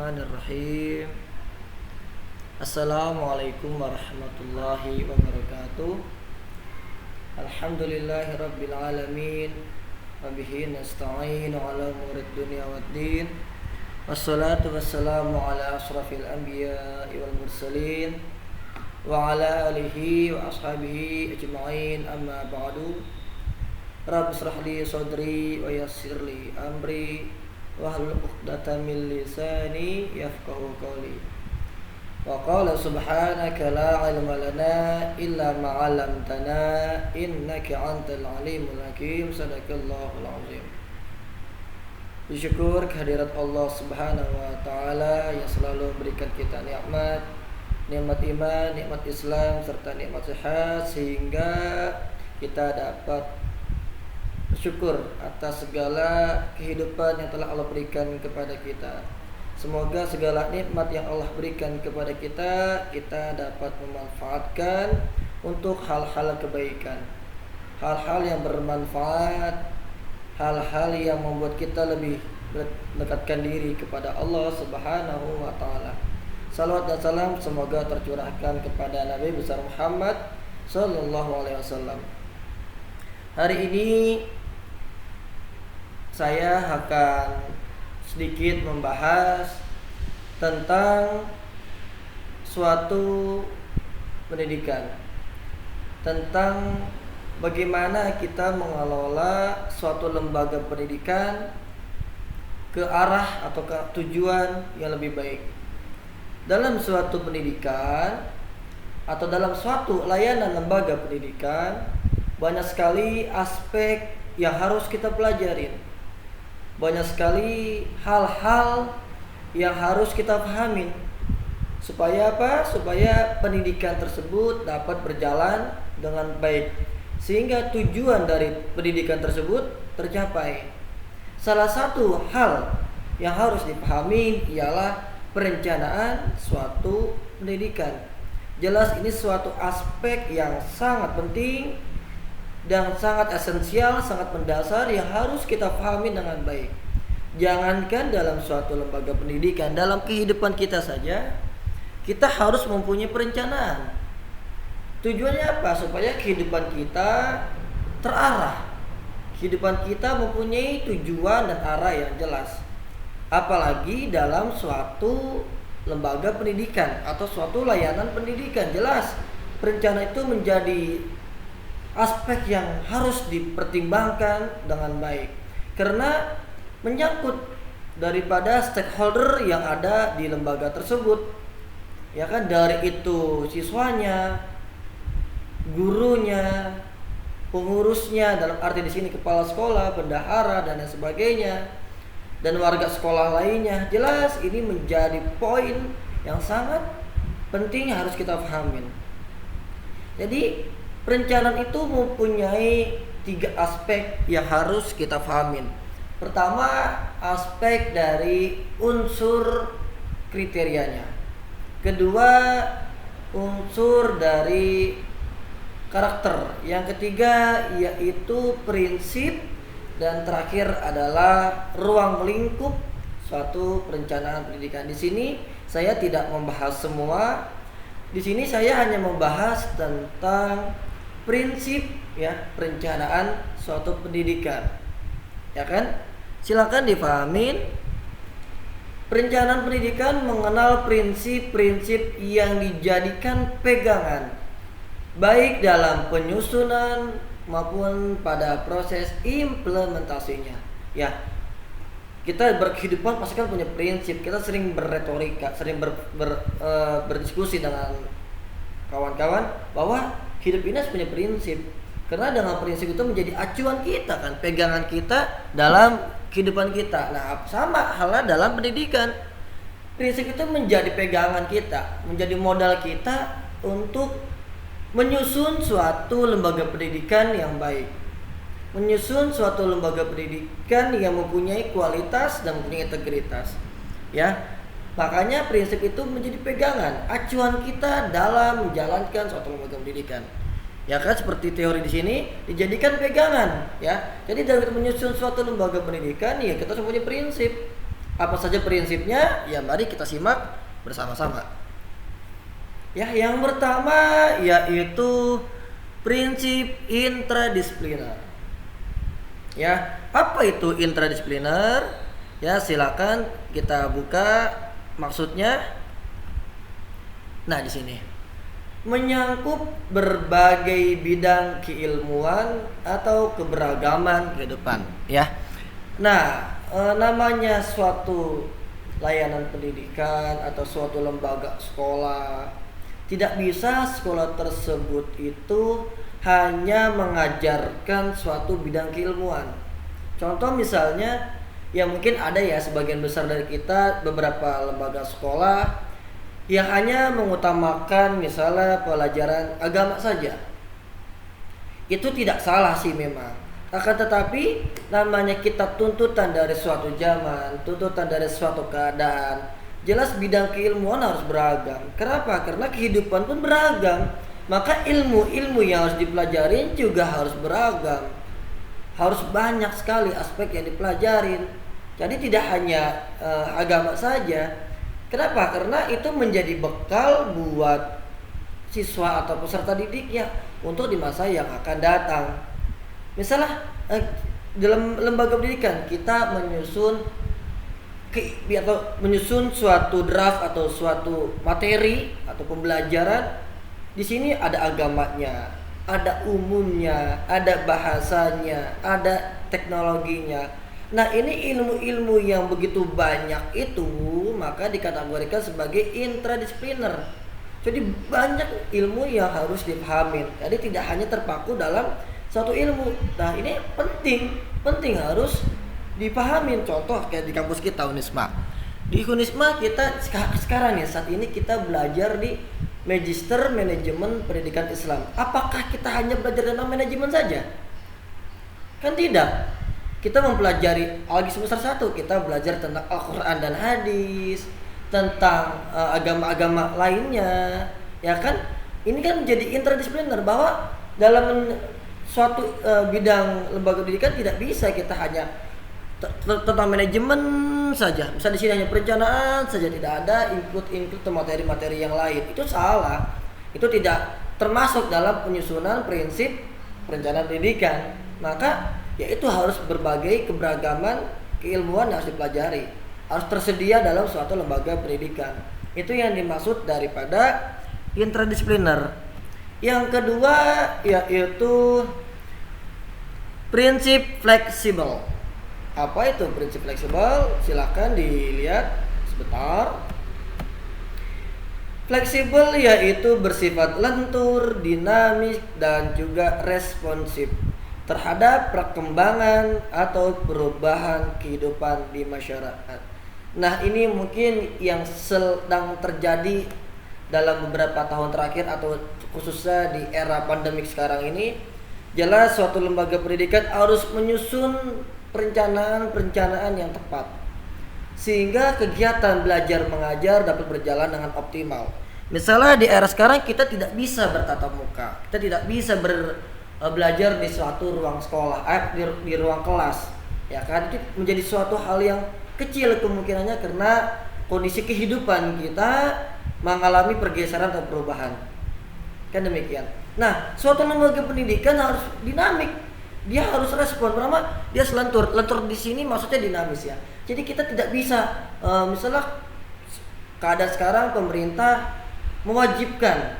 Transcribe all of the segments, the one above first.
Bismillahirrahmanirrahim. Assalamualaikum warahmatullahi wabarakatuh. Alhamdulillahi rabbil alamin. Wabihi nasta'inu ala umurid dunya waddin. Wassalatu wassalamu ala ashrafil anbiya'i wal mursalin wa ala alihi wa ashabihi ajma'in, amma ba'du. Rabbi shrah li sadri wa yassir li amri wahlul 'uqdatam min lisani yafqahu qawli. Wa qala subhanaka la 'ilma lana illa ma 'allamtana innaka antal alimul hakim. Sadaqallahul azim. Bersyukur kehadirat Allah Subhanahu wa taala yang selalu memberikan kita nikmat iman, nikmat Islam serta nikmat sehat, sehingga kita dapat bersyukur atas segala kehidupan yang telah Allah berikan kepada kita. Semoga segala nikmat yang Allah berikan kepada kita dapat memanfaatkan untuk hal-hal kebaikan, hal-hal yang bermanfaat, hal-hal yang membuat kita lebih mendekatkan diri kepada Allah Subhanahu wa taala. Salawat dan salam semoga tercurahkan kepada Nabi besar Muhammad sallallahu alaihi wasallam. Hari ini saya akan sedikit membahas tentang suatu pendidikan, tentang bagaimana kita mengelola suatu lembaga pendidikan ke arah atau ke tujuan yang lebih baik. Dalam suatu pendidikan atau dalam suatu layanan lembaga pendidikan, banyak sekali aspek yang harus kita pelajarin. Banyak sekali hal-hal yang harus kita pahamin. Supaya apa? Supaya pendidikan tersebut dapat berjalan dengan baik, sehingga tujuan dari pendidikan tersebut tercapai. Salah satu hal yang harus dipahami ialah perencanaan suatu pendidikan. Jelas ini suatu aspek yang sangat penting dan sangat esensial, sangat mendasar yang harus kita pahami dengan baik. Jangankan dalam suatu lembaga pendidikan, dalam kehidupan kita saja kita harus mempunyai perencanaan. Tujuannya apa? Supaya kehidupan kita terarah, kehidupan kita mempunyai tujuan dan arah yang jelas. Apalagi dalam suatu lembaga pendidikan atau suatu layanan pendidikan, jelas perencanaan itu menjadi aspek yang harus dipertimbangkan dengan baik, karena menyangkut daripada stakeholder yang ada di lembaga tersebut, ya kan, dari itu siswanya, gurunya, pengurusnya, dalam arti di sini kepala sekolah, bendahara dan lain sebagainya, dan warga sekolah lainnya. Jelas ini menjadi poin yang sangat penting harus kita pahamin. Jadi perencanaan itu mempunyai 3 aspek yang harus kita pahamin. Pertama, aspek dari unsur kriterianya. Kedua, unsur dari karakter. Yang ketiga yaitu prinsip, dan terakhir adalah ruang lingkup suatu perencanaan pendidikan. Di sini saya tidak membahas semua. Di sini saya hanya membahas tentang prinsip, ya, perencanaan suatu pendidikan, ya kan? Silakan dipahamin. Perencanaan pendidikan mengenal prinsip-prinsip yang dijadikan pegangan baik dalam penyusunan maupun pada proses implementasinya. Ya, kita berkehidupan pasti kan punya prinsip. Kita sering berretorika, sering berdiskusi dengan kawan-kawan bahwa hidup ini harus punya prinsip, karena dengan prinsip itu menjadi acuan kita, kan, pegangan kita dalam kehidupan kita. Nah, sama halnya dalam pendidikan. Prinsip itu menjadi pegangan kita, menjadi modal kita untuk menyusun suatu lembaga pendidikan yang baik, menyusun suatu lembaga pendidikan yang mempunyai kualitas dan mempunyai integritas, ya. Makanya prinsip itu menjadi pegangan, acuan kita dalam menjalankan suatu lembaga pendidikan. Ya kan, seperti teori di sini dijadikan pegangan, ya. Jadi dalam menyusun suatu lembaga pendidikan, ya kita harus punya prinsip. Apa saja prinsipnya? Ya mari kita simak bersama-sama. Ya, yang pertama yaitu prinsip intradisipliner. Ya, apa itu intradisipliner? Ya, silakan kita buka maksudnya. Nah, di sini menyangkut berbagai bidang keilmuan atau keberagaman kehidupan, ya. Nah, namanya suatu layanan pendidikan atau suatu lembaga sekolah, tidak bisa sekolah tersebut itu hanya mengajarkan suatu bidang keilmuan. Contoh misalnya, ya mungkin ada ya sebagian besar dari kita beberapa lembaga sekolah yang hanya mengutamakan misalnya pelajaran agama saja. Itu tidak salah sih memang. Akan tetapi namanya kita tuntutan dari suatu zaman, tuntutan dari suatu keadaan. Jelas bidang keilmuan harus beragam. Kenapa? Karena kehidupan pun beragam. Maka ilmu-ilmu yang harus dipelajarin juga harus beragam. Harus banyak sekali aspek yang dipelajarin. Jadi tidak hanya agama saja. Kenapa? Karena itu menjadi bekal buat siswa atau peserta didiknya untuk di masa yang akan datang. Misalnya dalam lembaga pendidikan kita menyusun suatu draft atau suatu materi atau pembelajaran. Di sini ada agamanya, ada umumnya, ada bahasanya, ada teknologinya. Nah, ini ilmu-ilmu yang begitu banyak itu maka dikategorikan sebagai intradisipliner. Jadi banyak ilmu yang harus dipahami. Jadi tidak hanya terpaku dalam satu ilmu. Nah, ini penting harus dipahami. Contoh kayak di kampus kita Unisma. Di Unisma kita sekarang nih saat ini kita belajar di Magister Manajemen Pendidikan Islam. Apakah kita hanya belajar tentang manajemen saja? Kan tidak. Kita mempelajari lagi semester 1 kita belajar tentang Al-Quran dan hadis, tentang agama-agama lainnya, ya kan? Ini kan menjadi interdisipliner bahwa dalam suatu bidang lembaga pendidikan tidak bisa kita hanya tentang manajemen saja. Misal di sini hanya perencanaan saja, tidak ada include materi-materi yang lain. Itu salah. Itu tidak termasuk dalam penyusunan prinsip perencanaan pendidikan. Maka yaitu harus berbagai keberagaman keilmuan yang harus dipelajari, harus tersedia dalam suatu lembaga pendidikan. Itu yang dimaksud daripada interdisipliner. Yang kedua yaitu prinsip fleksibel. Apa itu prinsip fleksibel? Silakan dilihat sebentar. Fleksibel yaitu bersifat lentur, dinamis, dan juga responsif terhadap perkembangan atau perubahan kehidupan di masyarakat. Nah, ini mungkin yang sedang terjadi dalam beberapa tahun terakhir atau khususnya di era pandemik sekarang ini. Jelas suatu lembaga pendidikan harus menyusun perencanaan yang tepat sehingga kegiatan belajar mengajar dapat berjalan dengan optimal. Misalnya di era sekarang kita tidak bisa bertatap muka, kita tidak bisa belajar di suatu ruang sekolah, di ruang kelas, ya kan? Itu menjadi suatu hal yang kecil kemungkinannya karena kondisi kehidupan kita mengalami pergeseran atau perubahan, kan demikian. Nah, suatu lembaga pendidikan harus dinamik, dia harus respon. Pertama, dia lentur di sini maksudnya dinamis ya. Jadi kita tidak bisa, misalnya keadaan sekarang pemerintah mewajibkan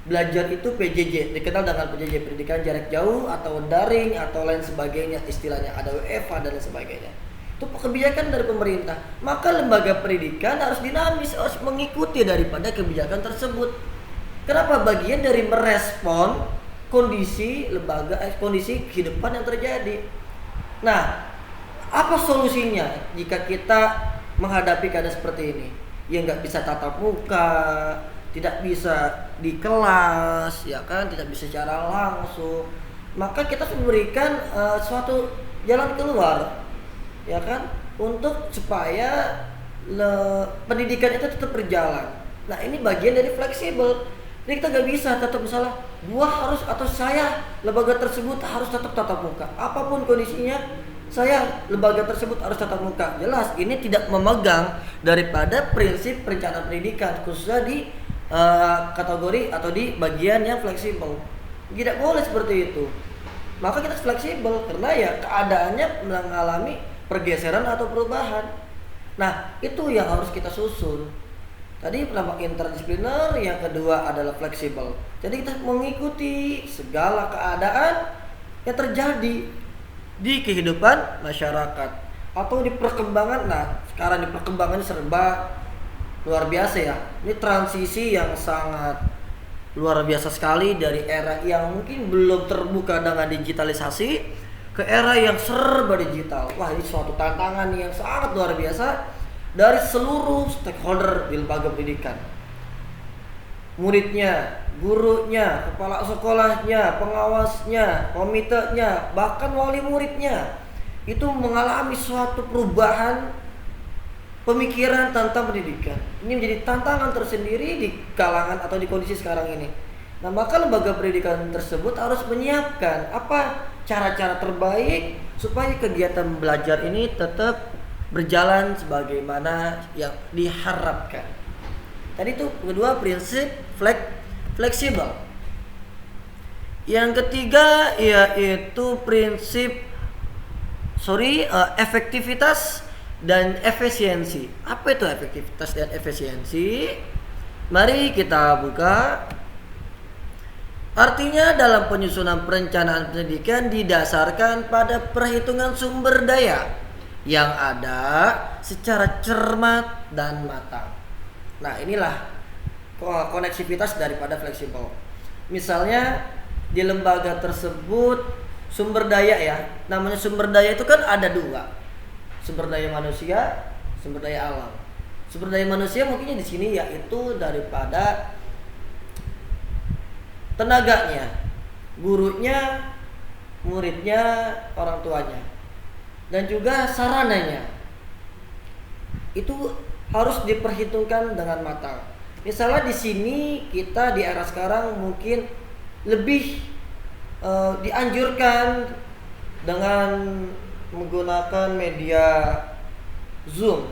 belajar itu PJJ, dikenal dengan PJJ, pendidikan jarak jauh atau daring atau lain sebagainya, istilahnya ada WFH dan lain sebagainya. Itu kebijakan dari pemerintah. Maka lembaga pendidikan harus dinamis, harus mengikuti daripada kebijakan tersebut. Kenapa? Bagian dari merespon kondisi lembaga, kondisi kehidupan yang terjadi. Nah, apa solusinya jika kita menghadapi keadaan seperti ini? Ya nggak bisa tatap muka, tidak bisa di kelas, ya kan, tidak bisa secara langsung. Maka kita harus memberikan suatu jalan keluar, ya kan, untuk supaya pendidikan itu tetap berjalan. Nah, ini bagian dari fleksibel. Jadi kita nggak bisa tetap misalnya gua harus atau saya lembaga tersebut harus tetap tatap muka, apapun kondisinya saya lembaga tersebut harus tatap muka. Jelas ini tidak memegang daripada prinsip perencanaan pendidikan, khususnya di kategori atau di bagian yang fleksibel. Tidak boleh seperti itu. Maka kita fleksibel karena ya keadaannya mengalami pergeseran atau perubahan. Nah, itu yang harus kita susun. Tadi pertama interdisipliner, yang kedua adalah fleksibel. Jadi kita mengikuti segala keadaan yang terjadi di kehidupan masyarakat atau di perkembangan. Nah, sekarang di perkembangan serba luar biasa ya. Ini transisi yang sangat luar biasa sekali dari era yang mungkin belum terbuka dengan digitalisasi ke era yang serba digital. Wah, ini suatu tantangan yang sangat luar biasa dari seluruh stakeholder di lembaga pendidikan. Muridnya, gurunya, kepala sekolahnya, pengawasnya, komitenya, bahkan wali muridnya itu mengalami suatu perubahan pemikiran tentang pendidikan. Ini menjadi tantangan tersendiri di kalangan atau di kondisi sekarang ini. Nah, maka lembaga pendidikan tersebut harus menyiapkan apa cara-cara terbaik supaya kegiatan belajar ini tetap berjalan sebagaimana yang diharapkan. Tadi itu kedua prinsip fleksibel. Yang ketiga yaitu prinsip efektivitas dan efisiensi. Apa itu efektivitas dan efisiensi? Mari kita buka. Artinya dalam penyusunan perencanaan pendidikan didasarkan pada perhitungan sumber daya yang ada secara cermat dan matang. Nah, inilah koneksivitas daripada fleksibel. Misalnya di lembaga tersebut sumber daya ya, namanya sumber daya itu kan ada dua, sumber daya manusia, sumber daya alam. Sumber daya manusia mungkinnya di sini yaitu daripada tenaganya, gurunya, muridnya, orang tuanya, dan juga sarananya. Itu harus diperhitungkan dengan matang. Misalnya di sini kita di era sekarang mungkin lebih dianjurkan dengan menggunakan media Zoom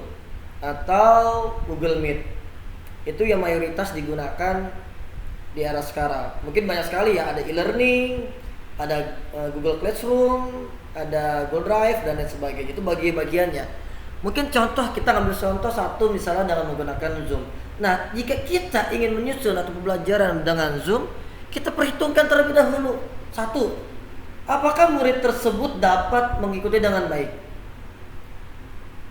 atau Google Meet. Itu yang mayoritas digunakan di era sekarang. Mungkin banyak sekali ya, ada e-learning, ada Google Classroom, ada Google Drive dan lain sebagainya. Itu bagi-bagiannya. Mungkin contoh, kita ambil contoh satu misalnya dengan menggunakan Zoom. Nah, jika kita ingin menyusun atau pembelajaran dengan Zoom, kita perhitungkan terlebih dahulu. Satu, apakah murid tersebut dapat mengikuti dengan baik?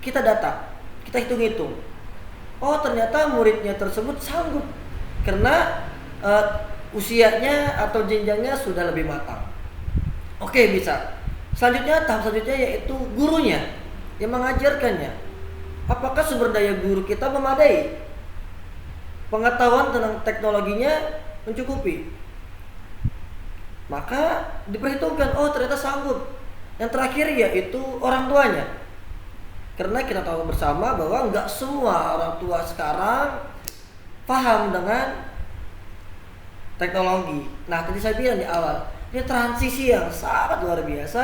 Kita data, kita hitung-hitung. Oh, ternyata muridnya tersebut sanggup karena usianya atau jenjangnya sudah lebih matang. Oke, bisa. Selanjutnya, tahap selanjutnya yaitu gurunya yang mengajarkannya. Apakah sumber daya guru kita memadai? Pengetahuan tentang teknologinya mencukupi? Maka diperhitungkan, oh ternyata sanggup. Yang terakhir yaitu orang tuanya. Karena kita tahu bersama bahwa enggak semua orang tua sekarang paham dengan teknologi. Nah, tadi saya bilang di awal, ini transisi yang sangat luar biasa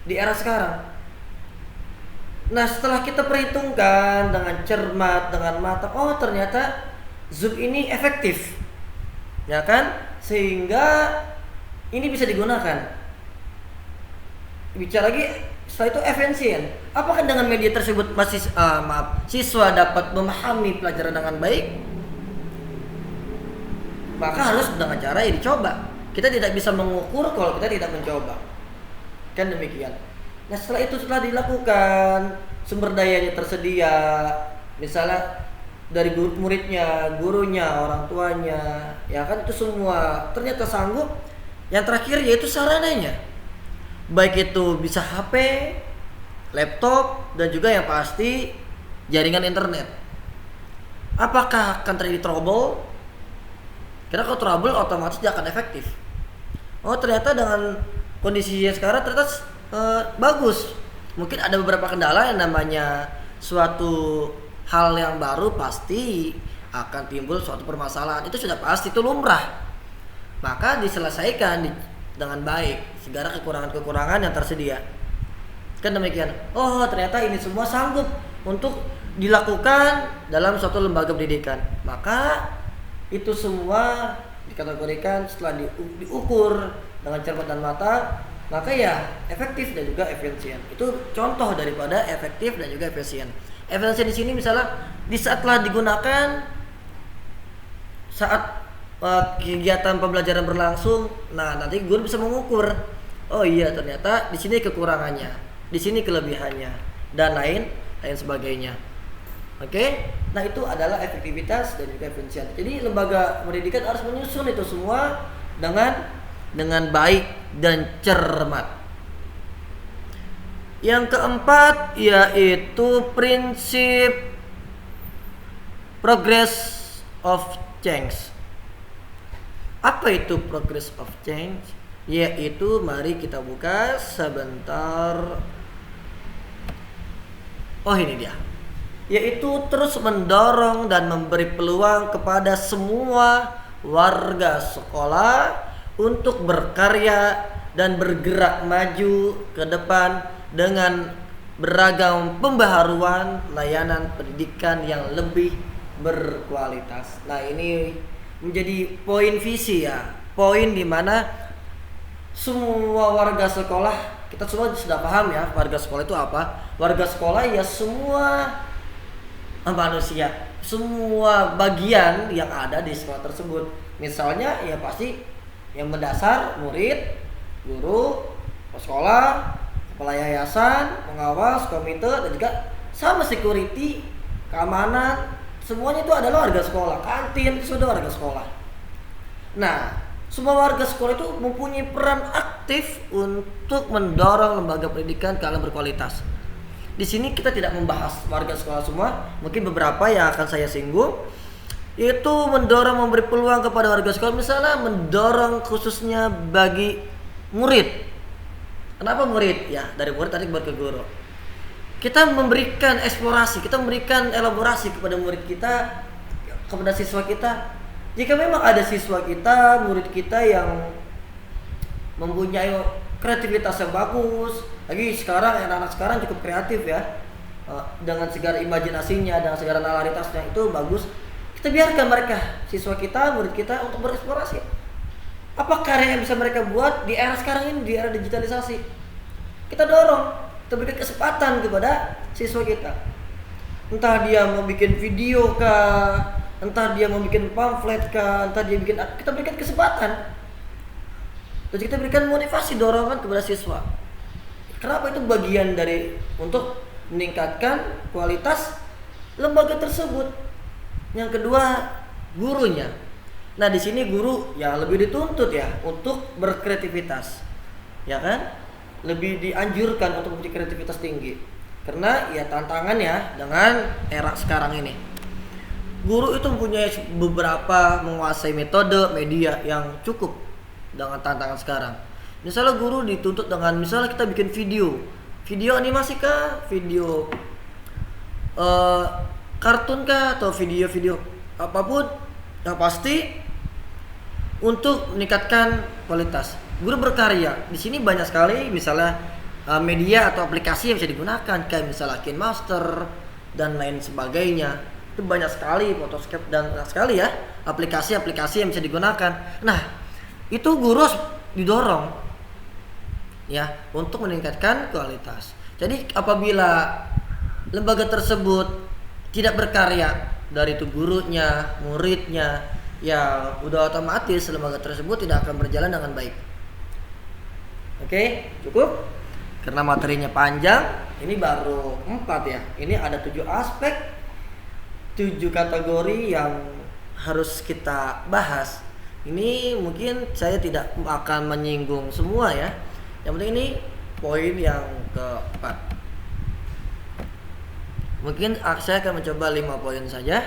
di era sekarang. Nah, setelah kita perhitungkan dengan cermat, dengan matang, oh ternyata Zoom ini efektif, ya kan? Sehingga ini bisa digunakan. Bicara lagi, setelah itu efisien. Apakah dengan media tersebut siswa dapat memahami pelajaran dengan baik? Maka harus dengan cara yang dicoba. Kita tidak bisa mengukur kalau kita tidak mencoba. Kan demikian. Nah, setelah dilakukan, sumber dayanya tersedia, misalnya dari muridnya, gurunya, orang tuanya, ya kan, itu semua ternyata sanggup. Yang terakhir yaitu sarananya, baik itu bisa HP, laptop, dan juga yang pasti jaringan internet. Apakah akan terjadi trouble? Karena kalau trouble otomatis dia akan efektif. Oh, ternyata dengan kondisinya sekarang ternyata bagus. Mungkin ada beberapa kendala yang namanya suatu hal yang baru, pasti akan timbul suatu permasalahan. Itu sudah pasti, itu lumrah. Maka diselesaikan dengan baik segala kekurangan-kekurangan yang tersedia. Kan demikian. Oh, ternyata ini semua sanggup untuk dilakukan dalam suatu lembaga pendidikan. Maka itu semua dikategorikan setelah diukur dengan cermat dan mata, maka ya efektif dan juga efisien. Itu contoh daripada efektif dan juga efisien. Efisien di sini misalnya di saat telah digunakan saat kegiatan pembelajaran berlangsung, nah nanti guru bisa mengukur. Oh iya, ternyata di sini kekurangannya, di sini kelebihannya, dan lain sebagainya. Oke, nah itu adalah efektivitas dan juga efisien. Jadi lembaga pendidikan harus menyusun itu semua dengan baik dan cermat. Yang keempat yaitu prinsip progress of change. Apa itu progress of change? Yaitu mari kita buka sebentar. Oh, ini dia. Yaitu terus mendorong dan memberi peluang kepada semua warga sekolah untuk berkarya dan bergerak maju ke depan dengan beragam pembaharuan layanan pendidikan yang lebih berkualitas. Nah, ini menjadi poin visi ya, poin di mana semua warga sekolah, kita semua sudah paham ya warga sekolah itu apa. Warga sekolah ya semua manusia, semua bagian yang ada di sekolah tersebut. Misalnya ya pasti yang mendasar murid, guru, sekolah, kepala yayasan, pengawas, komite, dan juga sama security, keamanan, semuanya itu adalah warga sekolah. Kantin itu sudah warga sekolah. Nah, semua warga sekolah itu mempunyai peran aktif untuk mendorong lembaga pendidikan ke arah berkualitas. Di sini kita tidak membahas warga sekolah semua, mungkin beberapa yang akan saya singgung, yaitu mendorong memberi peluang kepada warga sekolah, misalnya mendorong khususnya bagi murid. Kenapa murid? Ya, dari murid tadi ke guru. Kita memberikan eksplorasi, kita memberikan elaborasi kepada murid kita, kepada siswa kita. Jika memang ada siswa kita, murid kita yang mempunyai kreativitas yang bagus, lagi sekarang anak-anak sekarang cukup kreatif ya, dengan segala imajinasinya, dengan segala nalaritasnya itu bagus. Kita biarkan mereka, siswa kita, murid kita untuk bereksplorasi. Apa karya yang bisa mereka buat di era sekarang ini, di era digitalisasi? Kita dorong, kita berikan kesempatan kepada siswa kita. Entah dia mau bikin video kah, entah dia mau bikin pamflet kah, entah dia bikin, kita berikan kesempatan. Terus kita berikan motivasi, dorongan kepada siswa. Kenapa? Itu bagian dari untuk meningkatkan kualitas lembaga tersebut. Yang kedua, gurunya. Nah, di sini guru ya lebih dituntut ya untuk berkreativitas. Ya kan? Lebih dianjurkan untuk memiliki kreativitas tinggi. Karena ya tantangan ya dengan era sekarang ini. Guru itu mempunyai beberapa menguasai metode media yang cukup dengan tantangan sekarang. Misalnya guru dituntut dengan misalnya kita bikin video animasi kah, video kartun kah, atau video-video apapun yang pasti untuk meningkatkan kualitas. Guru berkarya. Di sini banyak sekali misalnya media atau aplikasi yang bisa digunakan kayak misalnya KineMaster dan lain sebagainya. Itu banyak sekali, Photoshop dan banyak sekali ya aplikasi-aplikasi yang bisa digunakan. Nah, itu guru harus didorong ya untuk meningkatkan kualitas. Jadi apabila lembaga tersebut tidak berkarya dari itu gurunya, muridnya, ya udah otomatis lembaga tersebut tidak akan berjalan dengan baik. Oke, cukup? Karena materinya panjang, ini baru 4 ya. Ini ada 7 aspek, 7 kategori yang harus kita bahas. Ini mungkin saya tidak akan menyinggung semua ya. Yang penting ini poin yang keempat. Mungkin saya akan mencoba 5 poin saja.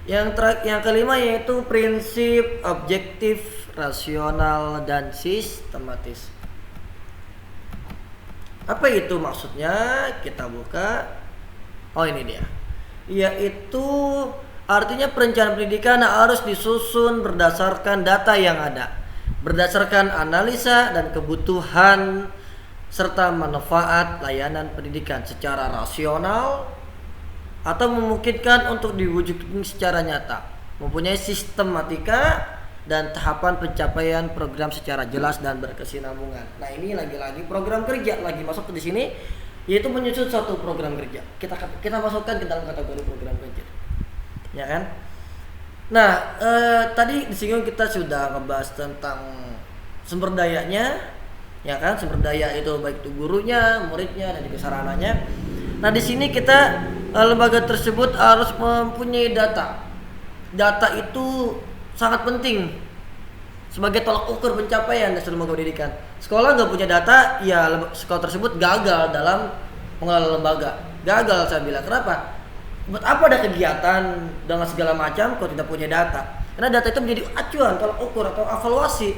Yang kelima yaitu prinsip objektif, rasional, dan sistematis. Apa itu maksudnya? Kita buka. Oh, ini dia. Yaitu artinya perencanaan pendidikan harus disusun berdasarkan data yang ada, berdasarkan analisa dan kebutuhan serta manfaat layanan pendidikan secara rasional atau memungkinkan untuk diwujudkan secara nyata, mempunyai sistematika dan tahapan pencapaian program secara jelas dan berkesinambungan. Nah, ini lagi-lagi program kerja lagi masuk di sini, yaitu menyusun suatu program kerja. Kita masukkan ke dalam kategori program kerja. Ya kan? Nah, tadi disinggung kita sudah ngebahas tentang sumber dayanya, ya kan? Sumber daya itu baik itu gurunya, muridnya, dan juga sarananya. Nah, di sini kita lembaga tersebut harus mempunyai data. Data itu sangat penting sebagai tolak ukur pencapaian dari lembaga pendidikan. Sekolah nggak punya data, ya sekolah tersebut gagal dalam mengelola lembaga. Gagal, saya bilang. Kenapa? Buat apa ada kegiatan dengan segala macam kalau tidak punya data? Karena data itu menjadi acuan, tolak ukur atau evaluasi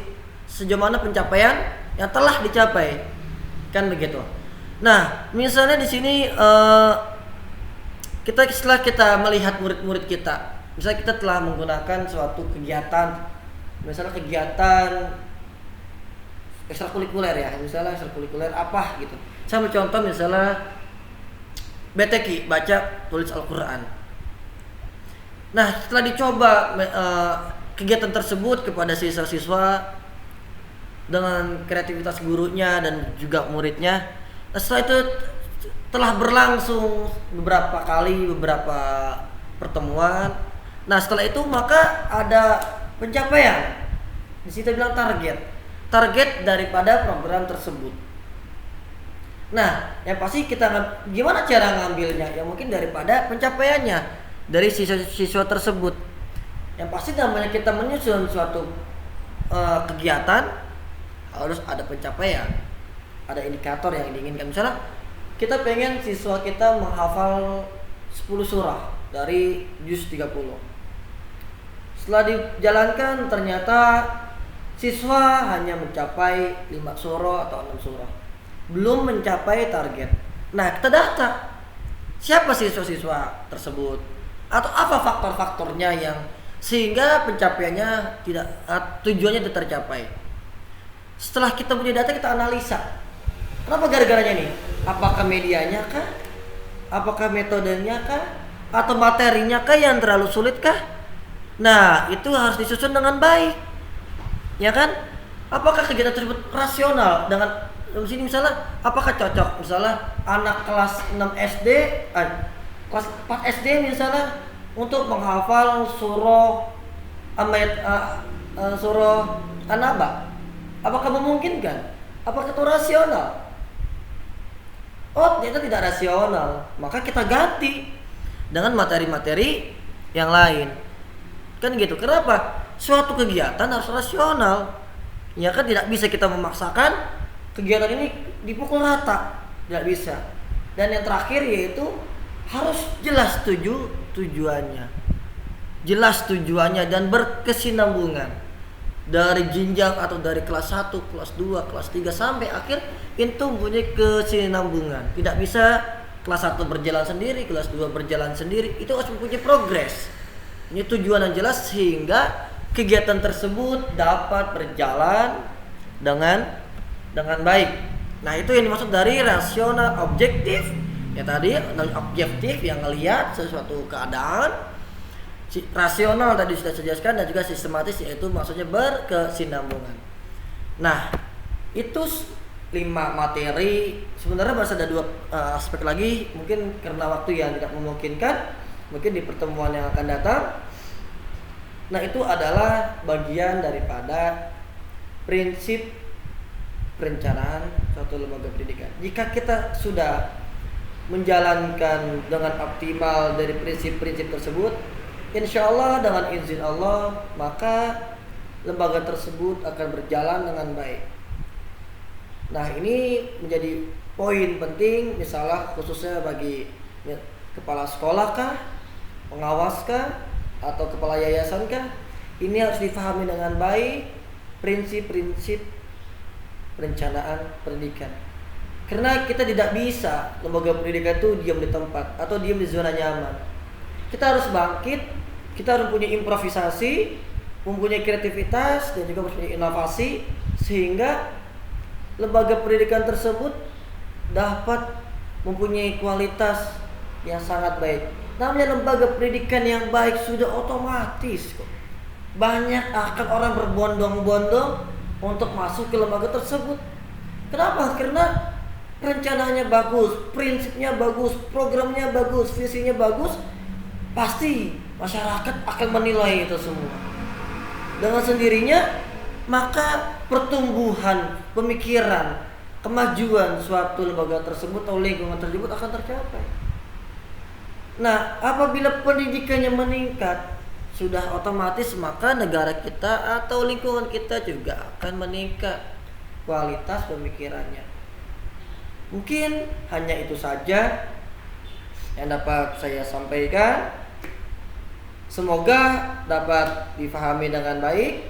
sejauh mana pencapaian yang telah dicapai, kan begitu. Nah, misalnya di sini setelah kita melihat murid-murid kita, misalnya kita telah menggunakan suatu kegiatan, misalnya kegiatan ekstrakurikuler ya, misalnya ekstrakurikuler apa gitu. Saya ambil contoh misalnya BTQ, baca tulis Al-Quran. Nah, setelah dicoba kegiatan tersebut kepada siswa-siswa dengan kreativitas gurunya dan juga muridnya, setelah itu telah berlangsung beberapa pertemuan. Nah, setelah itu maka ada pencapaian. Di situ bilang target daripada program tersebut. Nah, yang pasti kita gimana cara ngambilnya? Ya mungkin daripada pencapaiannya dari siswa tersebut. Yang pasti namanya kita menyusun suatu kegiatan harus ada pencapaian, ada indikator yang diinginkan. Misalnya kita pengen siswa kita menghafal 10 surah dari juz 30. Setelah dijalankan ternyata siswa hanya mencapai 5 surah atau 6 surah, belum mencapai target. Nah, kita data siapa siswa-siswa tersebut atau apa faktor-faktornya yang sehingga pencapaiannya tujuannya tidak tercapai. Setelah kita punya data, kita analisa. Kenapa gara-garanya nih? Apakah medianya kah? Apakah metodenya kah? Atau materinya kah yang terlalu sulit kah? Nah, itu harus disusun dengan baik. Ya kan? Apakah kegiatan tersebut rasional dengan di sini misalnya apakah cocok misalnya anak kelas 6 SD kelas 4 SD misalnya untuk menghafal surah surah An-Naba? Apakah memungkinkan? Apakah itu rasional? Oh, ternyata tidak rasional. Maka kita ganti dengan materi-materi yang lain. Kan gitu. Kenapa? Suatu kegiatan harus rasional. Ya kan, tidak bisa kita memaksakan kegiatan ini dipukul rata, tidak bisa. Dan yang terakhir yaitu harus jelas tujuannya, jelas tujuannya dan berkesinambungan dari jenjang atau dari kelas 1, kelas 2, kelas 3 sampai akhir itu mempunyai kesinambungan. Tidak bisa kelas 1 berjalan sendiri, kelas 2 berjalan sendiri. Itu harus mempunyai progres. Ini tujuan yang jelas sehingga kegiatan tersebut dapat berjalan dengan baik. Nah, itu yang dimaksud dari rasional objektif. Ya tadi objektif yang ngelihat sesuatu keadaan, rasional tadi sudah saya jelaskan, dan juga sistematis yaitu maksudnya berkesinambungan. Nah, itu 5 materi. Sebenarnya masih ada 2 aspek lagi, mungkin karena waktu yang tidak memungkinkan, mungkin di pertemuan yang akan datang. Nah, itu adalah bagian daripada prinsip perencanaan suatu lembaga pendidikan. Jika kita sudah menjalankan dengan optimal dari prinsip-prinsip tersebut, insya Allah dengan izin Allah maka lembaga tersebut akan berjalan dengan baik. Nah, ini menjadi poin penting misalnya khususnya bagi kepala sekolah kah, pengawas kah, atau kepala yayasan kah. Ini harus difahami dengan baik prinsip-prinsip perencanaan pendidikan. Karena kita tidak bisa lembaga pendidikan itu diam di tempat atau diam di zona nyaman. Kita harus bangkit, kita harus punya improvisasi, mempunyai kreativitas dan juga mempunyai inovasi sehingga lembaga pendidikan tersebut dapat mempunyai kualitas yang sangat baik. Namanya lembaga pendidikan yang baik sudah otomatis kok. Banyak akan orang berbondong-bondong untuk masuk ke lembaga tersebut. Kenapa? Karena rencananya bagus, prinsipnya bagus, programnya bagus, visinya bagus. Pasti masyarakat akan menilai itu semua. Dengan sendirinya maka pertumbuhan pemikiran, kemajuan suatu lembaga tersebut atau lingkungan tersebut akan tercapai. Nah, apabila pendidikannya meningkat, sudah otomatis maka negara kita atau lingkungan kita juga akan meningkat kualitas pemikirannya. Mungkin hanya itu saja yang dapat saya sampaikan. Semoga dapat difahami dengan baik.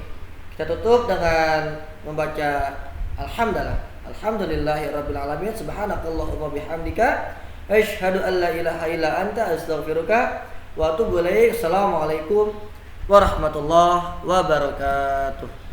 Kita tutup dengan membaca Alhamdulillahirabbil alamin. Subhanakallahumma bihamdika asyhadu an la ilaha illa anta astaghfiruka wa atubu ilaik. Assalamualaikum warahmatullahi wabarakatuh.